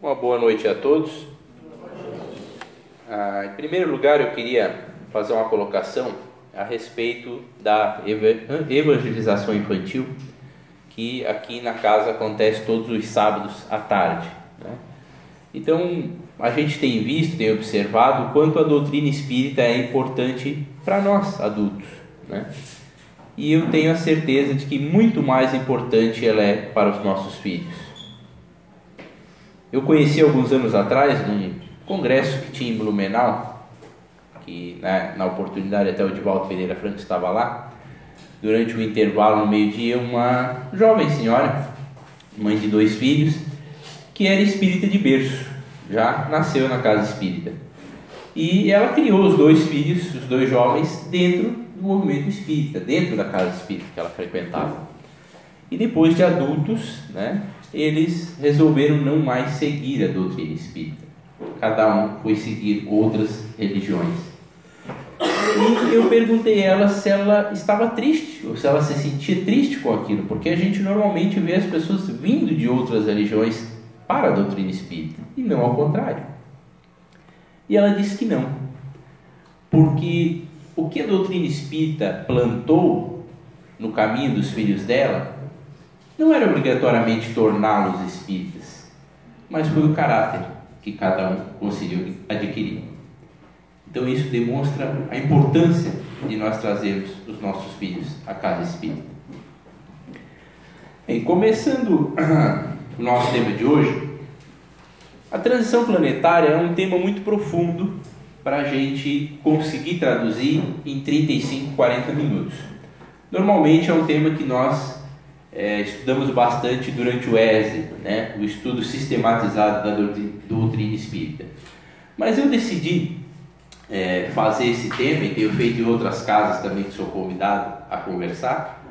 Uma boa noite a todos. Em primeiro lugar, eu queria fazer uma colocação a respeito da evangelização infantil, que aqui na casa acontece todos os sábados à tarde, né? Então, a gente tem visto, tem observado o quanto a doutrina espírita é importante para nós, adultos, né? E eu tenho a certeza de que muito mais importante ela é para os nossos filhos. Eu conheci alguns anos atrás, num congresso que tinha em Blumenau, que na oportunidade até o Divaldo Pereira Franco estava lá, durante o intervalo no meio-dia, uma jovem senhora, mãe de 2 filhos, que era espírita de berço, já nasceu na casa espírita. E ela criou os 2 filhos, os 2 jovens, dentro do movimento espírita, dentro da casa espírita que ela frequentava. E depois de adultos, né, eles resolveram não mais seguir a doutrina espírita. Cada um foi seguir outras religiões. E eu perguntei a ela se ela estava triste, ou se ela se sentia triste com aquilo, porque a gente normalmente vê as pessoas vindo de outras religiões para a doutrina espírita, e não ao contrário. E ela disse que não, porque o que a doutrina espírita plantou no caminho dos filhos dela não era obrigatoriamente torná-los espíritas, mas foi o caráter que cada um conseguiu adquirir. Então isso demonstra a importância de nós trazermos os nossos filhos à casa espírita. Bem, começando o nosso tema de hoje, a transição planetária é um tema muito profundo para a gente conseguir traduzir em 35, 40 minutos. Normalmente é um tema que nós estudamos bastante durante o ESE, né? O estudo sistematizado da doutrina espírita. Mas eu decidi fazer esse tema, e tenho feito em outras casas também que sou convidado a conversar,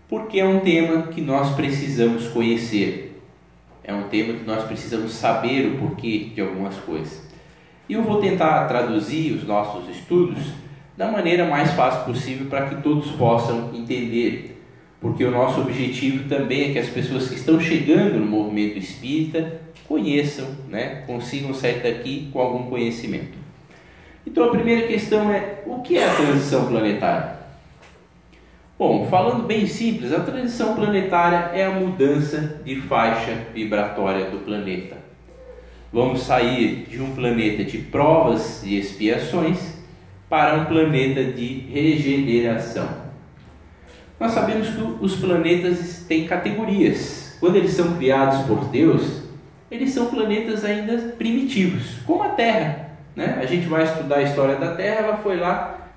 porque é um tema que nós precisamos conhecer, é um tema que nós precisamos saber o porquê de algumas coisas. E eu vou tentar traduzir os nossos estudos da maneira mais fácil possível para que todos possam entender, porque o nosso objetivo também é que as pessoas que estão chegando no movimento espírita conheçam, né, consigam sair daqui com algum conhecimento. Então a primeira questão é: o que é a transição planetária? Bom, falando bem simples, a transição planetária é a mudança de faixa vibratória do planeta. Vamos sair de um planeta de provas e expiações para um planeta de regeneração. Nós sabemos que os planetas têm categorias. Quando eles são criados por Deus, eles são planetas ainda primitivos, como a Terra, né? A gente vai estudar a história da Terra, ela foi lá,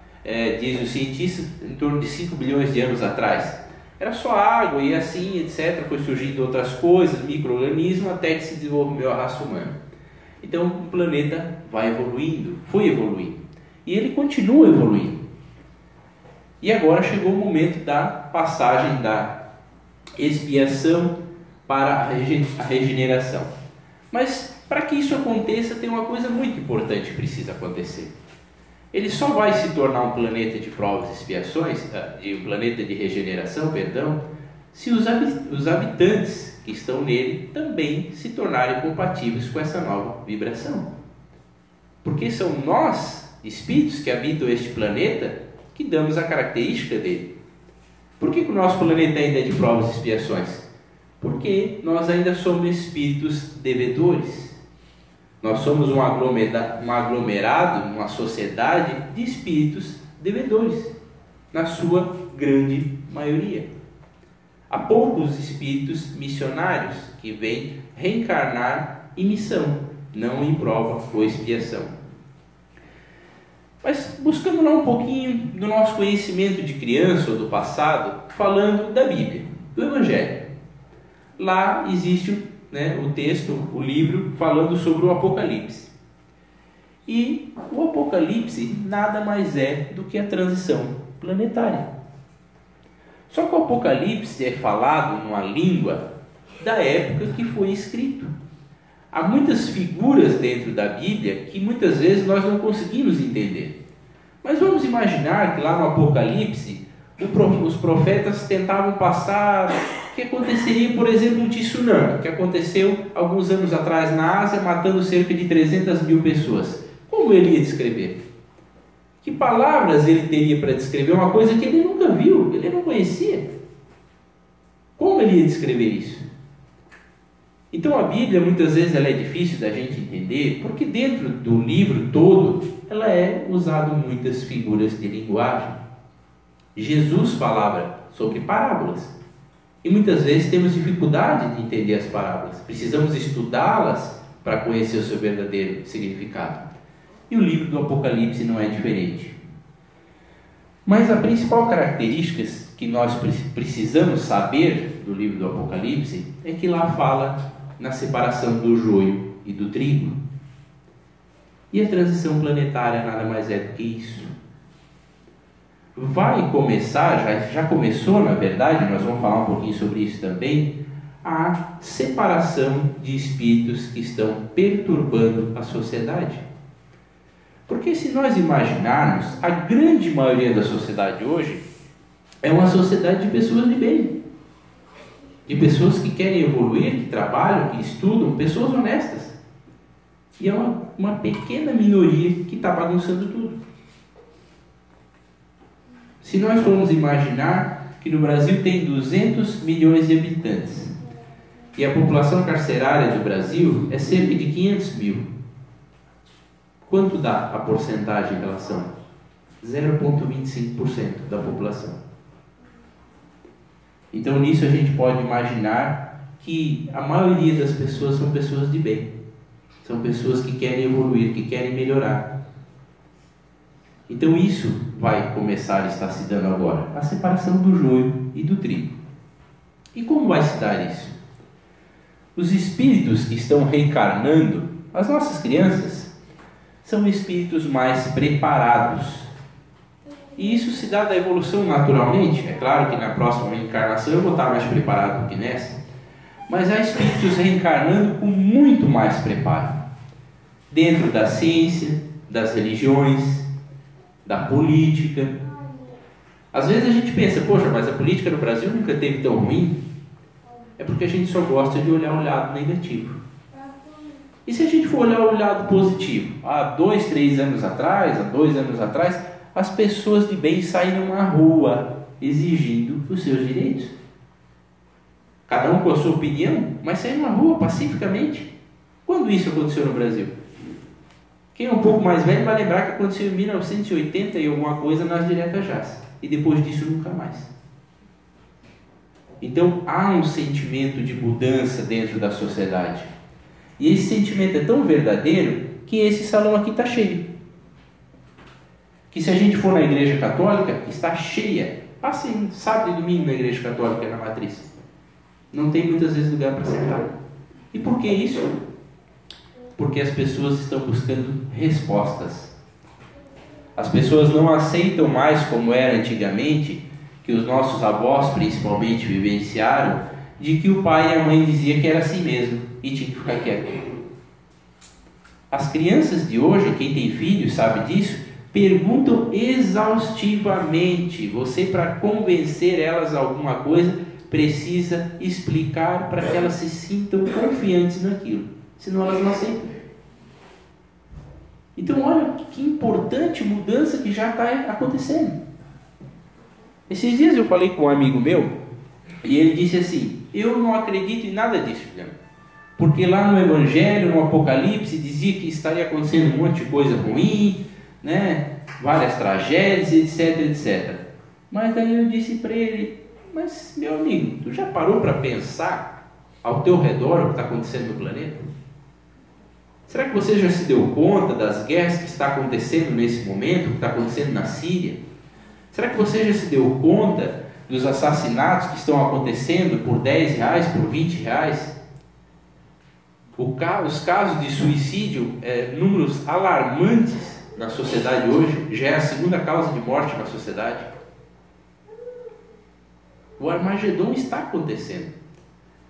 diz o cientista, em torno de 5 bilhões de anos atrás. Era só água e assim, etc. Foi surgindo outras coisas, micro-organismos, até que se desenvolveu a raça humana. Então o planeta vai evoluindo, foi evoluindo. E ele continua evoluindo. E agora chegou o momento da passagem da expiação para a regeneração. Mas para que isso aconteça, tem uma coisa muito importante que precisa acontecer. Ele só vai se tornar um planeta de provas e expiações, um planeta de regeneração, se os habitantes que estão nele também se tornarem compatíveis com essa nova vibração. Porque são nós, espíritos que habitam este planeta, que damos a característica dele. Por que o nosso planeta ainda é de provas e expiações? Porque nós ainda somos espíritos devedores. Nós somos um aglomerado, uma sociedade de espíritos devedores, na sua grande maioria. Há poucos espíritos missionários que vêm reencarnar em missão, não em prova ou expiação. Mas buscando lá um pouquinho do nosso conhecimento de criança ou do passado, falando da Bíblia, do Evangelho. Lá existe o texto, o livro, falando sobre o Apocalipse. E o Apocalipse nada mais é do que a transição planetária. Só que o Apocalipse é falado numa língua da época que foi escrito. Há muitas figuras dentro da Bíblia que muitas vezes nós não conseguimos entender. Mas vamos imaginar que lá no Apocalipse os profetas tentavam passar que aconteceria, por exemplo, um tsunami, que aconteceu alguns anos atrás na Ásia, matando cerca de 300 mil pessoas. Como ele ia descrever? Que palavras ele teria para descrever uma coisa que ele nunca viu, ele não conhecia? Como ele ia descrever isso? Então a Bíblia muitas vezes ela é difícil da gente entender, porque dentro do livro todo ela é usada muitas figuras de linguagem. Jesus falava sobre parábolas e muitas vezes temos dificuldade de entender as parábolas. Precisamos estudá-las para conhecer o seu verdadeiro significado. E o livro do Apocalipse não é diferente. Mas a principal característica que nós precisamos saber do livro do Apocalipse é que lá fala na separação do joio e do trigo. E a transição planetária nada mais é do que isso. Vai começar, já começou na verdade, nós vamos falar um pouquinho sobre isso também, a separação de espíritos que estão perturbando a sociedade. Porque se nós imaginarmos, a grande maioria da sociedade hoje é uma sociedade de pessoas de bem, de pessoas que querem evoluir, que trabalham, que estudam, pessoas honestas. E é uma pequena minoria que está bagunçando tudo. Se nós formos imaginar que no Brasil tem 200 milhões de habitantes e a população carcerária do Brasil é cerca de 500 mil, quanto dá a porcentagem em relação? 0,25% da população. Então nisso a gente pode imaginar que a maioria das pessoas são pessoas de bem. São pessoas que querem evoluir, que querem melhorar. Então isso vai começar a estar se dando agora. A separação do joio e do trigo. E como vai se dar isso? Os espíritos que estão reencarnando, as nossas crianças, são espíritos mais preparados. E isso se dá da evolução naturalmente. É claro que na próxima reencarnação eu vou estar mais preparado do que nessa. Mas há espíritos reencarnando com muito mais preparo. Dentro da ciência, das religiões, da política. Às vezes a gente pensa, poxa, mas a política no Brasil nunca teve tão ruim. É porque a gente só gosta de olhar o lado negativo. E se a gente for olhar o lado positivo? Há 2 anos atrás, as pessoas de bem saíram na rua exigindo os seus direitos. Cada um com a sua opinião, mas saíram na rua pacificamente. Quando isso aconteceu no Brasil? Quem é um pouco mais velho vai lembrar que aconteceu em 1980 e alguma coisa nas diretas já. E depois disso nunca mais. Então há um sentimento de mudança dentro da sociedade. E esse sentimento é tão verdadeiro que esse salão aqui está cheio. Que se a gente for na igreja católica, está cheia. Passe sábado e domingo na igreja católica, na matriz. Não tem muitas vezes lugar para sentar. E por que isso? Porque as pessoas estão buscando respostas. As pessoas não aceitam mais como era antigamente, que os nossos avós principalmente vivenciaram, de que o pai e a mãe diziam que era assim mesmo e tinha que ficar quieto. As crianças de hoje, quem tem filhos sabe disso, perguntam exaustivamente. Você, para convencer elas a alguma coisa, precisa explicar para que elas se sintam confiantes naquilo, senão elas não aceitam. Então olha que importante mudança que já está acontecendo. Esses dias eu falei com um amigo meu e ele disse assim: eu não acredito em nada disso, porque lá no Evangelho, no Apocalipse, dizia que estaria acontecendo um monte de coisa ruim, né? Várias tragédias, etc, etc. Mas daí eu disse para ele: mas meu amigo, tu já parou para pensar ao teu redor o que está acontecendo no planeta? Será que você já se deu conta das guerras que está acontecendo nesse momento, o que está acontecendo na Síria? Será que você já se deu conta dos assassinatos que estão acontecendo por R$10, por R$20? Os casos de suicídio, números alarmantes na sociedade hoje, já é a segunda causa de morte na sociedade. O Armagedon está acontecendo.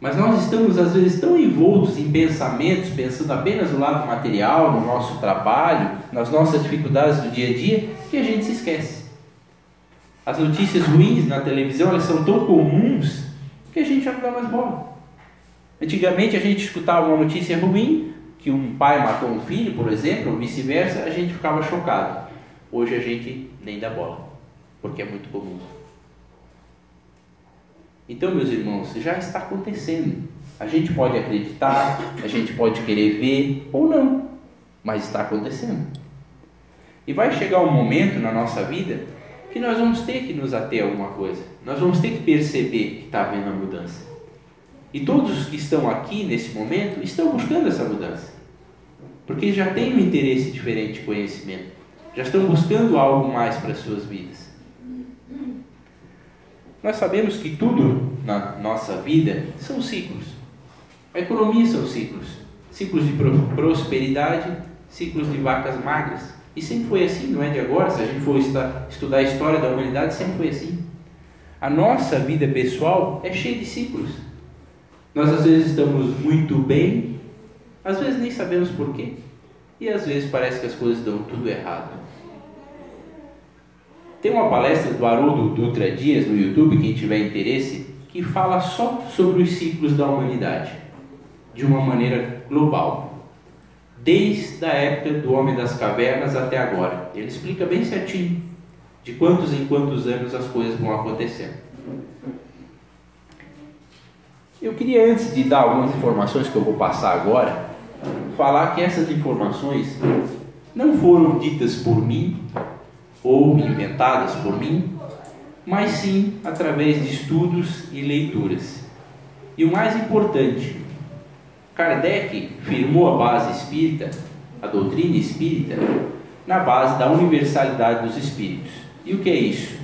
Mas nós estamos às vezes tão envoltos em pensamentos, pensando apenas no lado material, no nosso trabalho, nas nossas dificuldades do dia a dia, que a gente se esquece. As notícias ruins na televisão, elas são tão comuns Porque a gente já não dá mais bola. Antigamente a gente escutava uma notícia ruim, que um pai matou um filho, por exemplo, ou vice-versa, a gente ficava chocado. Hoje a gente nem dá bola, porque é muito comum. Então, meus irmãos, já está acontecendo. A gente pode acreditar, a gente pode querer ver ou não, mas está acontecendo. E vai chegar um momento na nossa vida que nós vamos ter que nos ater a alguma coisa. Nós vamos ter que perceber que está havendo a mudança. E todos os que estão aqui nesse momento estão buscando essa mudança. Porque já têm um interesse diferente de conhecimento. Já estão buscando algo mais para as suas vidas. Nós sabemos que tudo na nossa vida são ciclos. A economia são ciclos. Ciclos de prosperidade, ciclos de vacas magras. E sempre foi assim, não é de agora. Se a gente for estudar a história da humanidade, sempre foi assim. A nossa vida pessoal é cheia de ciclos. Nós às vezes estamos muito bem, às vezes nem sabemos porquê. E às vezes parece que as coisas dão tudo errado. Tem uma palestra do Haroldo Dutra Dias no YouTube, quem tiver interesse, que fala só sobre os ciclos da humanidade, de uma maneira global, desde a época do homem das cavernas até agora. Ele explica bem certinho de quantos em quantos anos as coisas vão acontecendo. Eu queria, antes de dar algumas informações que eu vou passar agora, falar que essas informações não foram ditas por mim ou inventadas por mim, mas sim através de estudos e leituras. E o mais importante, Kardec firmou a base espírita, a doutrina espírita, na base da universalidade dos espíritos. E o que é isso?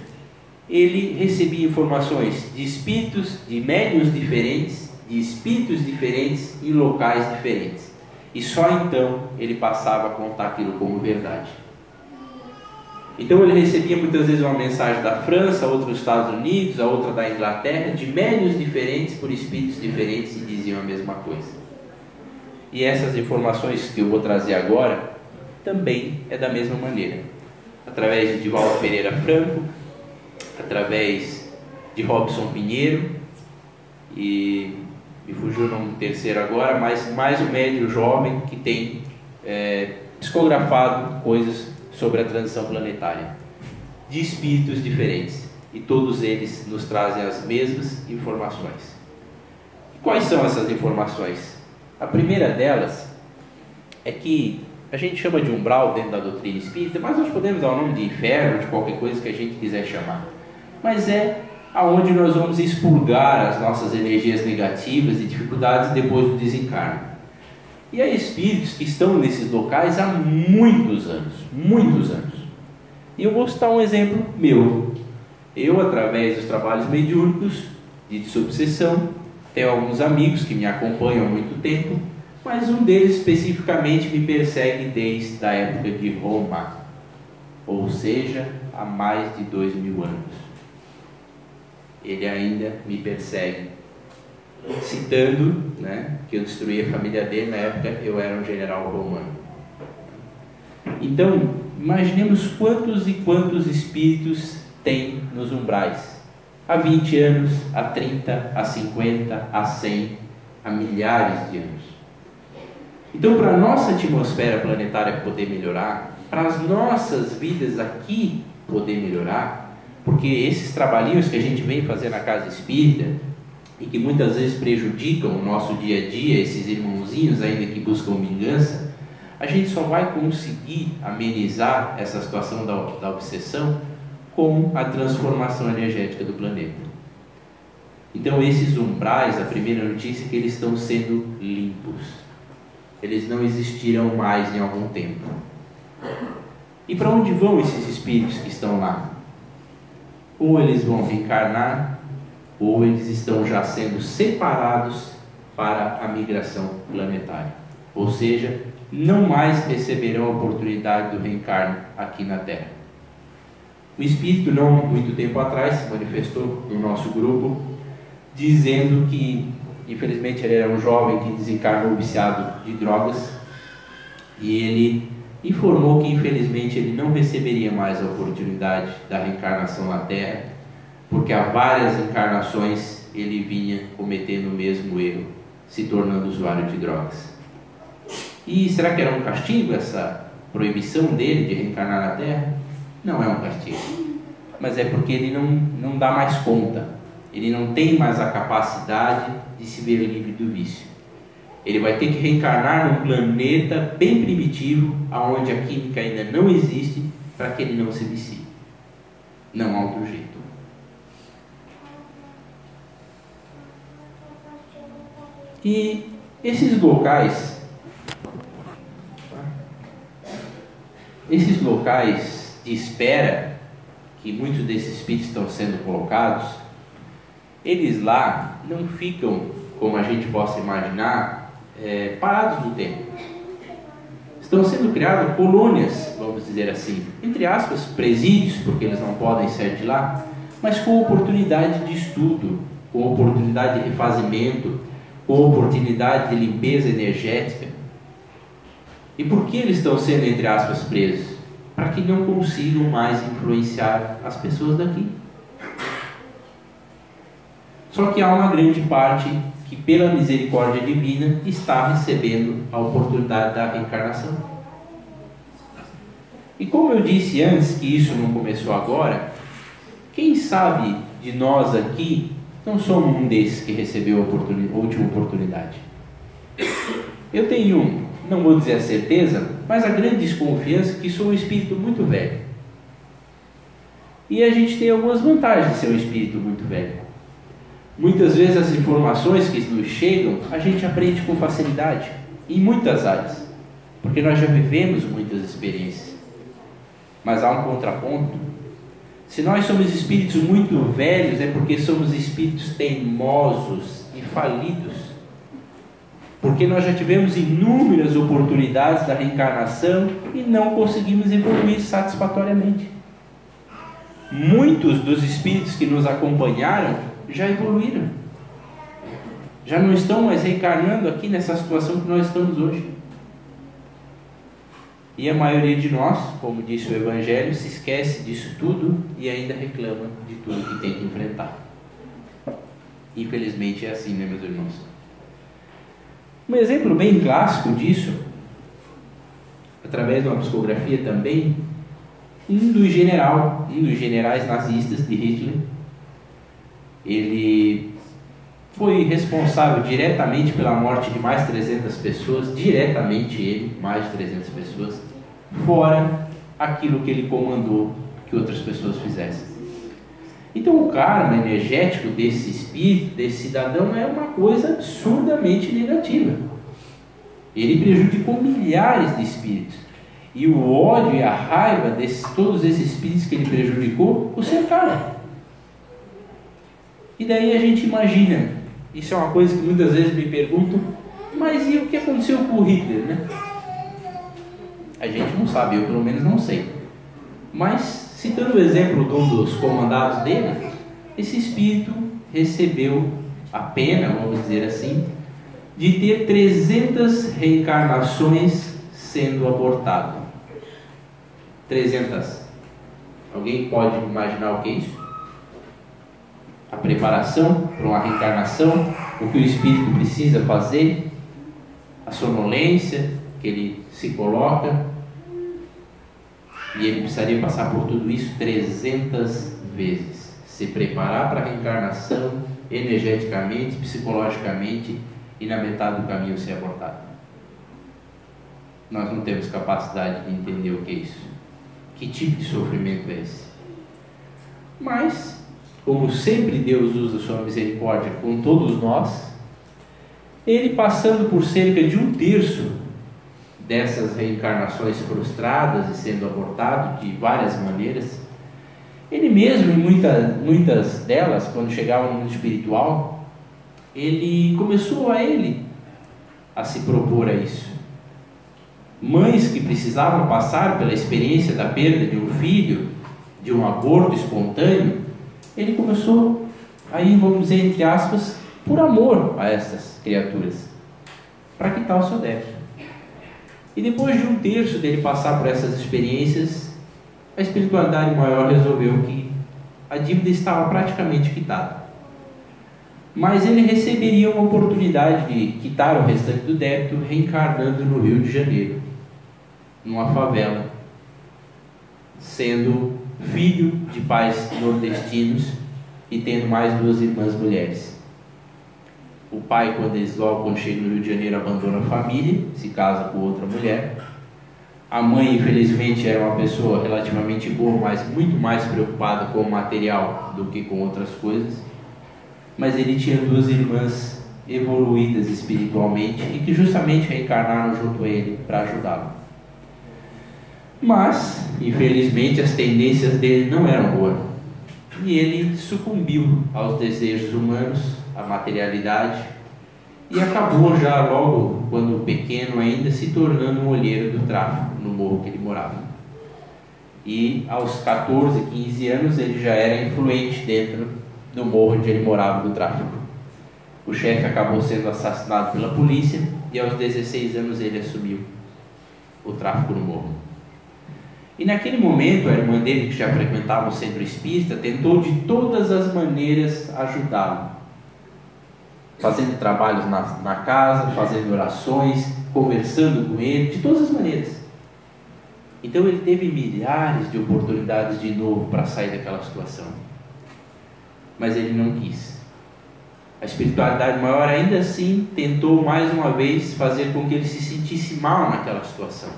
Ele recebia informações de espíritos, de médiuns diferentes, de espíritos diferentes em locais diferentes. E só então ele passava a contar aquilo como verdade. Então ele recebia muitas vezes uma mensagem da França, outra dos Estados Unidos, a outra da Inglaterra, de médiuns diferentes por espíritos diferentes e diziam a mesma coisa. E essas informações que eu vou trazer agora também é da mesma maneira. Através de Divaldo Pereira Franco, através de Robson Pinheiro, e me fugiu o nome terceiro agora, mas mais um médium jovem que tem psicografado coisas sobre a transição planetária, de espíritos diferentes, e todos eles nos trazem as mesmas informações. E quais são essas informações? A primeira delas é que a gente chama de umbral dentro da doutrina espírita, mas nós podemos dar o nome de inferno, de qualquer coisa que a gente quiser chamar. Mas é aonde nós vamos expurgar as nossas energias negativas e dificuldades depois do desencarne. E há espíritos que estão nesses locais há muitos anos. E eu vou citar um exemplo meu. Eu, através dos trabalhos mediúnicos de desobsessão, tenho alguns amigos que me acompanham há muito tempo, mas um deles especificamente me persegue desde a época de Roma, ou seja, há mais de 2000 anos. Ele ainda me persegue, citando, que eu destruí a família dele. Na época eu era um general romano. Então, imaginemos quantos e quantos espíritos tem nos umbrais. Há 20 anos, há 30, há 50, há 100, há milhares de anos. Então, para a nossa atmosfera planetária poder melhorar, para as nossas vidas aqui poder melhorar, porque esses trabalhinhos que a gente vem fazer na casa espírita, e que muitas vezes prejudicam o nosso dia a dia, esses irmãozinhos ainda que buscam vingança, a gente só vai conseguir amenizar essa situação da obsessão com a transformação energética do planeta. Então esses umbrais, a primeira notícia é que eles estão sendo limpos. Eles não existirão mais em algum tempo. E para onde vão esses espíritos que estão lá? Ou eles vão reencarnar, ou eles estão já sendo separados para a migração planetária. Ou seja, não mais receberão a oportunidade do reencarno aqui na Terra. O espírito, não muito tempo atrás, se manifestou no nosso grupo, dizendo que, infelizmente, ele era um jovem que desencarnou viciado de drogas, e ele informou que, infelizmente, ele não receberia mais a oportunidade da reencarnação na Terra, porque há várias encarnações vezes ele vinha cometendo o mesmo erro, se tornando usuário de drogas. E será que era um castigo essa proibição dele de reencarnar na Terra? Não é um castigo, mas é porque ele não dá mais conta, ele não tem mais a capacidade de se ver livre do vício. Ele vai ter que reencarnar num planeta bem primitivo, onde a química ainda não existe, para que ele não se vicie. Não há outro jeito. E esses locais de espera, que muitos desses espíritos estão sendo colocados, eles lá não ficam, como a gente possa imaginar, parados no tempo. Estão sendo criadas colônias, vamos dizer assim, entre aspas, presídios, porque eles não podem sair de lá, mas com oportunidade de estudo, com oportunidade de refazimento, com oportunidade de limpeza energética. E por que eles estão sendo, entre aspas, presos? Para que não consigam mais influenciar as pessoas daqui. Só que há uma grande parte que, pela misericórdia divina, está recebendo a oportunidade da reencarnação. E como eu disse antes que isso não começou agora, quem sabe de nós aqui não somos um desses que recebeu a última oportunidade. Eu tenho, não vou dizer a certeza, mas a grande desconfiança que sou um espírito muito velho. E a gente tem algumas vantagens de ser um espírito muito velho. Muitas vezes as informações que nos chegam, a gente aprende com facilidade, em muitas áreas, porque nós já vivemos muitas experiências. Mas há um contraponto. Se nós somos espíritos muito velhos, é porque somos espíritos teimosos e falidos. Porque nós já tivemos inúmeras oportunidades da reencarnação e não conseguimos evoluir satisfatoriamente. Muitos dos espíritos que nos acompanharam já evoluíram. Já não estão mais reencarnando aqui nessa situação que nós estamos hoje. E a maioria de nós, como disse o Evangelho, se esquece disso tudo e ainda reclama de tudo que tem que enfrentar. Infelizmente é assim, né, meus irmãos? Um exemplo bem clássico disso, através de uma psicografia também, um dos generais nazistas de Hitler. Ele foi responsável diretamente pela morte de mais de 300 pessoas, diretamente ele, mais de 300 pessoas, fora aquilo que ele comandou que outras pessoas fizessem. Então o karma energético desse espírito, desse cidadão, é uma coisa absurdamente negativa. Ele prejudicou milhares de espíritos. E o ódio e a raiva de todos esses espíritos que ele prejudicou o cercaram. E daí a gente imagina, isso é uma coisa que muitas vezes me perguntam, mas e o que aconteceu com o Hitler, né? A gente não sabe, eu pelo menos não sei. Mas, citando o exemplo de um dos comandados dele, esse espírito recebeu a pena, vamos dizer assim, de ter 300 reencarnações sendo abortado. 300. Alguém pode imaginar o que é isso? A preparação para uma reencarnação, o que o espírito precisa fazer, a sonolência que ele se coloca, e ele precisaria passar por tudo isso 300 vezes, se preparar para a reencarnação energeticamente, psicologicamente, e na metade do caminho ser abortado. Nós não temos capacidade de entender o que é isso, que tipo de sofrimento é esse. Mas como sempre Deus usa sua misericórdia com todos nós, ele, passando por cerca de 1/3 dessas reencarnações frustradas e sendo abortado de várias maneiras, ele mesmo, em muitas delas, quando chegava no mundo espiritual, ele começou a se propor a isso. Mães que precisavam passar pela experiência da perda de um filho, de um aborto espontâneo, ele começou aí, vamos dizer, entre aspas, por amor a essas criaturas, para quitar o seu débito. E depois de 1/3 dele passar por essas experiências, a espiritualidade maior resolveu que a dívida estava praticamente quitada. mas ele receberia uma oportunidade de quitar o restante do débito reencarnando no Rio de Janeiro, numa favela, sendo filho de pais nordestinos e tendo mais 2 irmãs mulheres. O pai, quando chega no Rio de Janeiro, abandona a família, se casa com outra mulher. A mãe, infelizmente, era uma pessoa relativamente boa, mas muito mais preocupada com o material do que com outras coisas. Mas ele tinha 2 irmãs evoluídas espiritualmente e que justamente reencarnaram junto a ele para ajudá-lo. Mas, infelizmente, as tendências dele não eram boas. E ele sucumbiu aos desejos humanos, à materialidade, e acabou já logo, quando pequeno ainda, se tornando um olheiro do tráfico no morro que ele morava. E aos 14, 15 anos ele já era influente dentro do morro onde ele morava do tráfico. O chefe acabou sendo assassinado pela polícia e aos 16 anos ele assumiu o tráfico no morro. E naquele momento a irmã dele, que já frequentava o centro espírita, tentou de todas as maneiras ajudá-lo, fazendo trabalhos na casa, fazendo orações, conversando com ele, de todas as maneiras. Então ele teve milhares de oportunidades de novo para sair daquela situação, mas ele não quis. A espiritualidade maior ainda assim tentou mais uma vez fazer com que ele se sentisse mal naquela situação.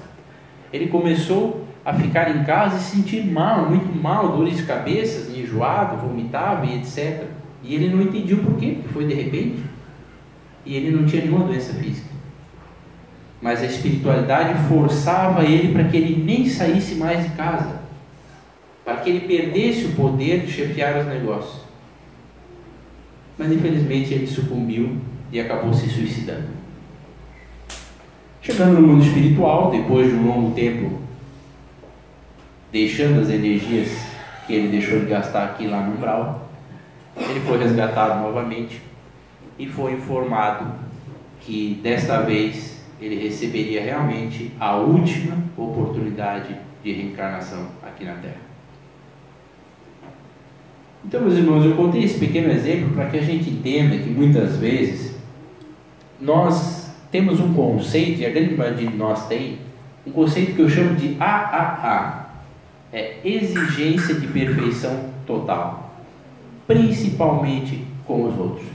Ele começou a ficar em casa e se sentir mal, muito mal, dores de cabeça, enjoado, vomitava e etc. E ele não entendia o porquê, porque foi de repente. E ele não tinha nenhuma doença física. Mas a espiritualidade forçava ele para que ele nem saísse mais de casa, para que ele perdesse o poder de chefiar os negócios. Mas infelizmente ele sucumbiu e acabou se suicidando. Chegando no mundo espiritual, depois de um longo tempo deixando as energias que ele deixou de gastar aqui lá no umbral, ele foi resgatado novamente e foi informado que desta vez ele receberia realmente a última oportunidade de reencarnação aqui na Terra. Então, meus irmãos, eu contei esse pequeno exemplo para que a gente entenda que muitas vezes nós temos um conceito, e a grande maioria de nós tem, um conceito que eu chamo de AAA. É exigência de perfeição total, principalmente com os outros.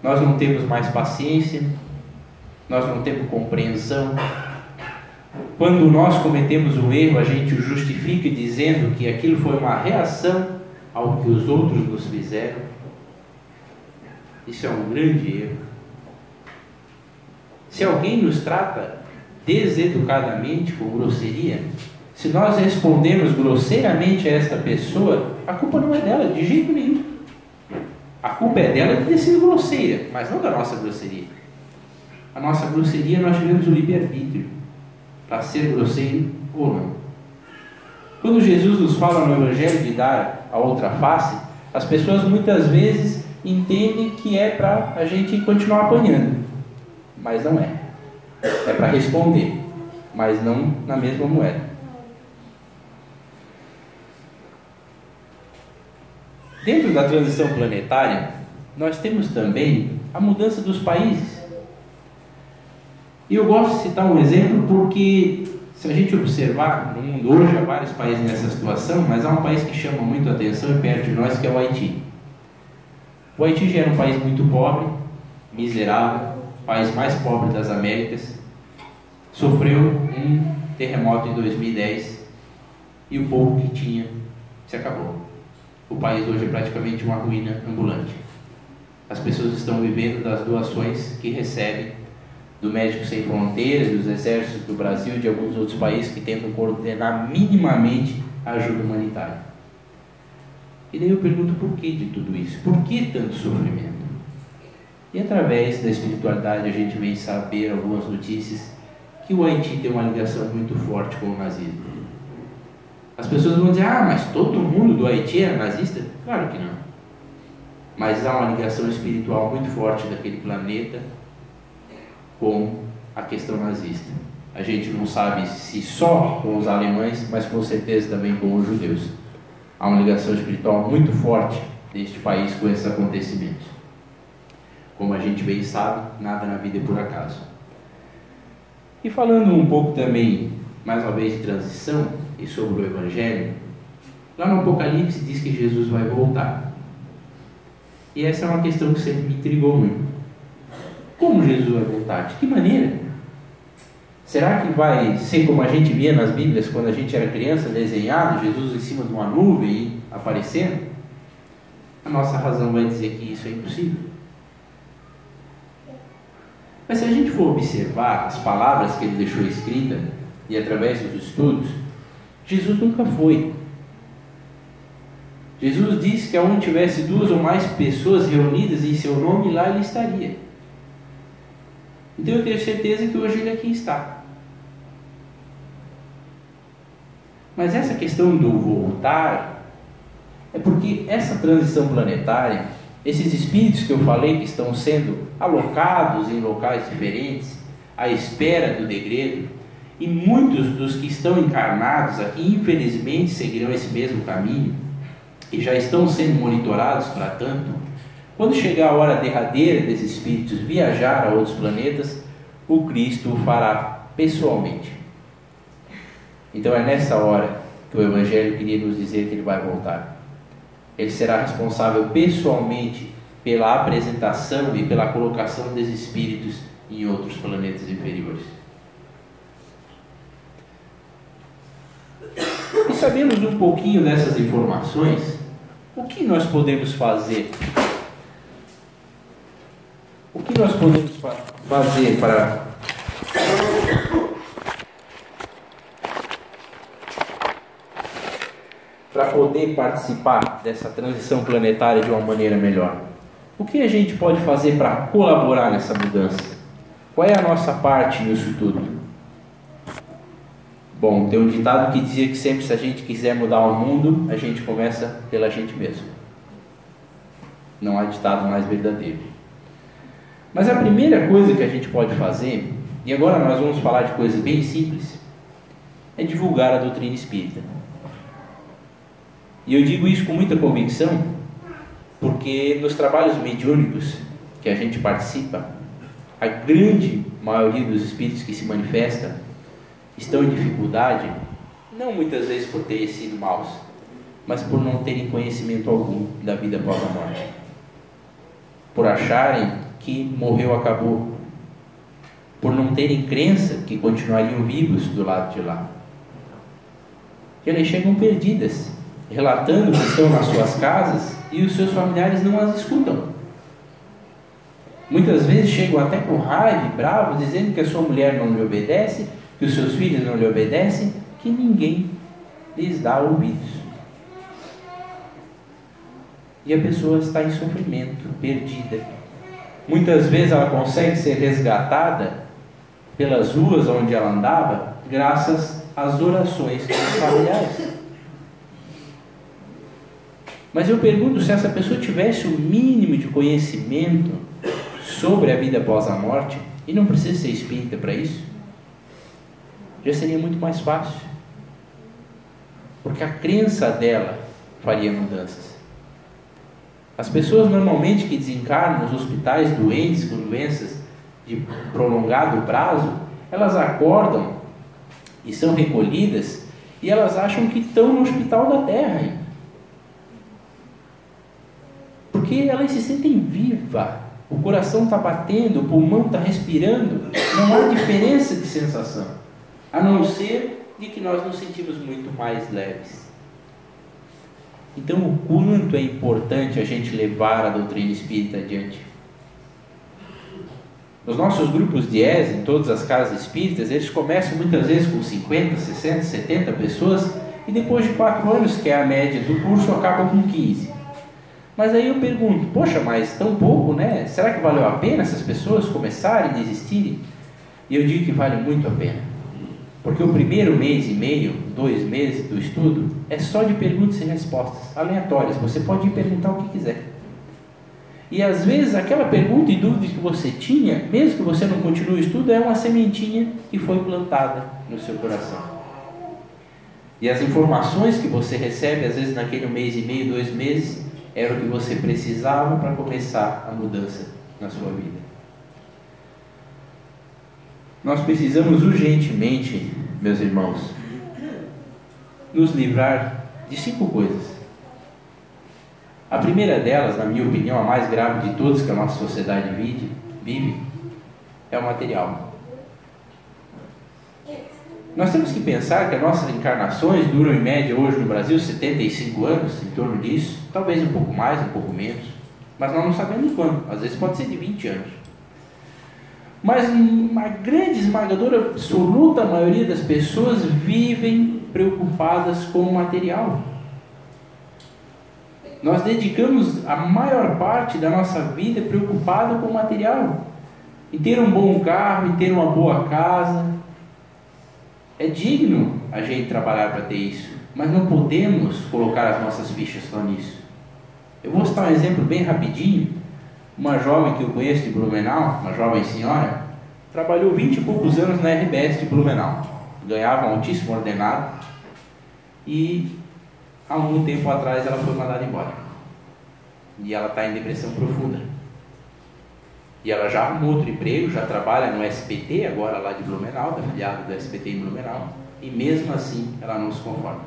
Nós não temos mais paciência, nós não temos compreensão. Quando nós cometemos um erro, a gente o justifica dizendo que aquilo foi uma reação ao que os outros nos fizeram. Isso é um grande erro. Se alguém nos trata deseducadamente, com grosseria, se nós respondemos grosseiramente a esta pessoa, a culpa não é dela, de jeito nenhum. A culpa é dela de ter sido grosseira, mas não da nossa grosseria. A nossa grosseria, nós tivemos o livre-arbítrio para ser grosseiro ou não. Quando Jesus nos fala no Evangelho de dar a outra face, as pessoas muitas vezes entendem que é para a gente continuar apanhando, mas não é. É para responder, mas não na mesma moeda. Dentro da transição planetária, nós temos também a mudança dos países. E eu gosto de citar um exemplo porque, se a gente observar, no mundo hoje há vários países nessa situação, mas há um país que chama muito a atenção e perto de nós, que é o Haiti. O Haiti já era um país muito pobre, miserável, o país mais pobre das Américas, sofreu um terremoto em 2010 e o pouco que tinha se acabou. O país hoje é praticamente uma ruína ambulante. As pessoas estão vivendo das doações que recebem do Médicos Sem Fronteiras, dos exércitos do Brasil e de alguns outros países que tentam coordenar minimamente a ajuda humanitária. E daí eu pergunto por que de tudo isso? Por que tanto sofrimento? E através da espiritualidade a gente vem saber algumas notícias que o Haiti tem uma ligação muito forte com o nazismo. As pessoas vão dizer, mas todo mundo do Haiti era nazista? Claro que não. Mas há uma ligação espiritual muito forte daquele planeta com a questão nazista. A gente não sabe se só com os alemães, mas com certeza também com os judeus. Há uma ligação espiritual muito forte deste país com esses acontecimentos. Como a gente bem sabe, nada na vida é por acaso. E falando um pouco também, mais uma vez, de transição e sobre o Evangelho, lá no Apocalipse diz que Jesus vai voltar. E essa é uma questão que sempre me intrigou muito. Como Jesus vai voltar? De que maneira? Será que vai ser como a gente via nas Bíblias quando a gente era criança, desenhado, Jesus em cima de uma nuvem e aparecendo? A nossa razão vai dizer que isso é impossível. Mas se a gente for observar as palavras que ele deixou escritas, e através dos estudos, Jesus nunca foi. Jesus disse que onde tivesse 2 ou mais pessoas reunidas em seu nome, lá ele estaria. Então eu tenho certeza que hoje ele aqui está. Mas essa questão do voltar é porque essa transição planetária, esses espíritos que eu falei que estão sendo alocados em locais diferentes, à espera do degredo, e muitos dos que estão encarnados aqui, infelizmente, seguirão esse mesmo caminho, e já estão sendo monitorados para tanto. Quando chegar a hora derradeira desses espíritos viajar a outros planetas, o Cristo o fará pessoalmente. Então é nessa hora que o Evangelho queria nos dizer que ele vai voltar. Ele será responsável pessoalmente pela apresentação e pela colocação desses espíritos em outros planetas inferiores. E sabendo um pouquinho dessas informações, o que nós podemos fazer? O que nós podemos fazer para poder participar dessa transição planetária de uma maneira melhor? O que a gente pode fazer para colaborar nessa mudança? Qual é a nossa parte nisso tudo? Bom, tem um ditado que dizia que sempre se a gente quiser mudar o mundo, a gente começa pela gente mesmo. Não há ditado mais verdadeiro. Mas a primeira coisa que a gente pode fazer, e agora nós vamos falar de coisas bem simples, é divulgar a doutrina espírita. E eu digo isso com muita convicção, porque nos trabalhos mediúnicos que a gente participa, a grande maioria dos espíritos que se manifestam estão em dificuldade, não muitas vezes por terem sido maus, mas por não terem conhecimento algum da vida após a morte, por acharem que morreu, acabou, por não terem crença que continuariam vivos do lado de lá. E elas chegam perdidas, relatando que estão nas suas casas e os seus familiares não as escutam. Muitas vezes chegam até com raiva e bravos, dizendo que a sua mulher não lhe obedece, que os seus filhos não lhe obedecem, que ninguém lhes dá ouvidos. E a pessoa está em sofrimento, perdida. Muitas vezes ela consegue ser resgatada pelas ruas onde ela andava, graças às orações dos familiares. Mas eu pergunto, se essa pessoa tivesse o mínimo de conhecimento sobre a vida após a morte, e não precisa ser espírita para isso, já seria muito mais fácil, porque a crença dela faria mudanças. As pessoas normalmente que desencarnam nos hospitais doentes com doenças de prolongado prazo, elas acordam e são recolhidas e elas acham que estão no hospital da Terra ainda, porque elas se sentem vivas, o coração está batendo, o pulmão está respirando, não há diferença de sensação, a não ser de que nós nos sentimos muito mais leves. Então, o quanto é importante a gente levar a doutrina espírita adiante. Nos nossos grupos de ESE, em todas as casas espíritas, eles começam muitas vezes com 50, 60, 70 pessoas e depois de 4 anos, que é a média do curso, acabam com 15. Mas aí eu pergunto, poxa, mas tão pouco, né? Será que valeu a pena essas pessoas começarem e desistirem? E eu digo que vale muito a pena. Porque o primeiro mês e meio, 2 meses do estudo, é só de perguntas e respostas aleatórias. Você pode ir perguntar o que quiser. E às vezes aquela pergunta e dúvida que você tinha, mesmo que você não continue o estudo, é uma sementinha que foi plantada no seu coração. E as informações que você recebe, às vezes naquele mês e meio, 2 meses, era o que você precisava para começar a mudança na sua vida. Nós precisamos urgentemente, meus irmãos, nos livrar de 5 coisas. A primeira delas, na minha opinião, a mais grave de todas que a nossa sociedade vive, é o material. Nós temos que pensar que as nossas encarnações duram em média hoje no Brasil 75 anos, em torno disso, talvez um pouco mais, um pouco menos, mas nós não sabemos quando, às vezes pode ser de 20 anos. Mas uma grande, esmagadora, absoluta maioria das pessoas vivem preocupadas com o material. Nós dedicamos a maior parte da nossa vida preocupada com o material, em ter um bom carro, em ter uma boa casa. É digno a gente trabalhar para ter isso, mas não podemos colocar as nossas fichas só nisso. Eu vou citar um exemplo bem rapidinho. Uma jovem que eu conheço de Blumenau, uma jovem senhora, trabalhou 20 e poucos anos na RBS de Blumenau, ganhava um altíssimo ordenado e há algum tempo atrás ela foi mandada embora e ela está em depressão profunda e ela já arrumou outro emprego, já trabalha no SBT agora lá de Blumenau, da filiada do SBT em Blumenau, e mesmo assim ela não se conforma.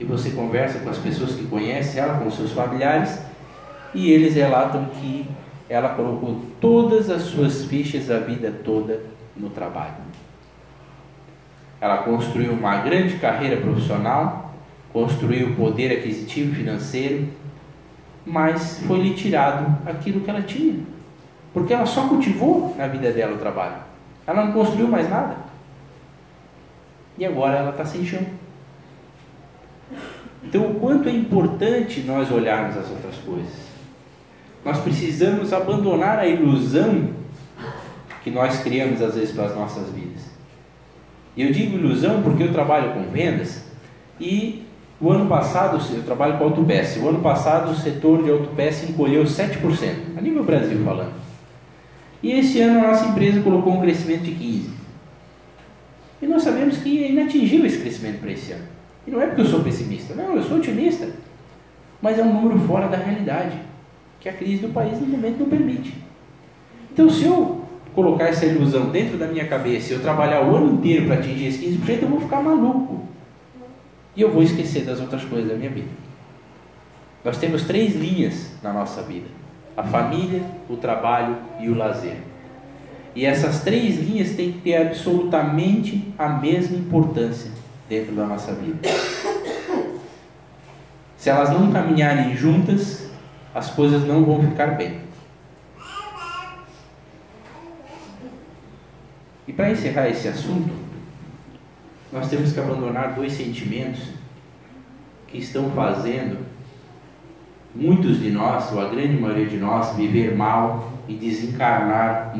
E você conversa com as pessoas que conhecem ela, com os seus familiares, e eles relatam que ela colocou todas as suas fichas a vida toda no trabalho. Ela construiu uma grande carreira profissional, construiu poder aquisitivo e financeiro, mas foi-lhe tirado aquilo que ela tinha, porque ela só cultivou na vida dela o trabalho. Ela não construiu mais nada. E agora ela está sem chão. Então, o quanto é importante nós olharmos as outras coisas. Nós precisamos abandonar a ilusão que nós criamos às vezes para as nossas vidas. E eu digo ilusão porque eu trabalho com vendas e o ano passado, eu trabalho com autopeça. O ano passado o setor de autopeça encolheu 7%, a nível Brasil falando. E esse ano a nossa empresa colocou um crescimento de 15%. E nós sabemos que é inatingível esse crescimento para esse ano. E não é porque eu sou pessimista, não, eu sou otimista. Mas é um número fora da realidade, que a crise do país no momento não permite. Então, se eu colocar essa ilusão dentro da minha cabeça e eu trabalhar o ano inteiro para atingir esse 15%, eu vou ficar maluco. E eu vou esquecer das outras coisas da minha vida. Nós temos 3 linhas na nossa vida: a família, o trabalho e o lazer. E essas 3 linhas têm que ter absolutamente a mesma importância dentro da nossa vida. Se elas não caminharem juntas, as coisas não vão ficar bem. E para encerrar esse assunto, nós temos que abandonar 2 sentimentos que estão fazendo muitos de nós, ou a grande maioria de nós, viver mal e desencarnar